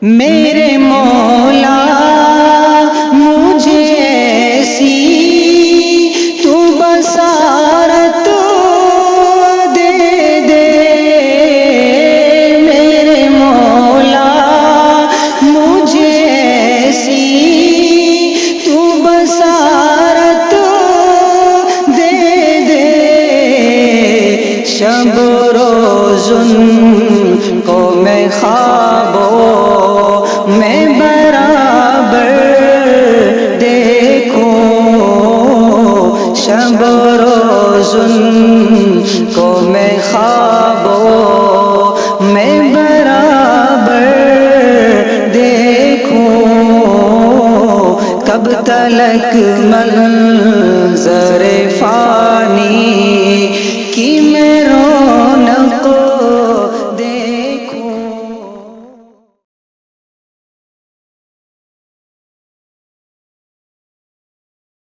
میرے مولا مجھے ایسی تو بصارت دے دے، میرے مولا مجھے ایسی تو بصارت دے دے، شب روز ان کو میں خوابوں میں برابر دیکھوں، شب روز ان کو میں خوابوں میں برابر دیکھوں، کب تلک منظر فانی کی میں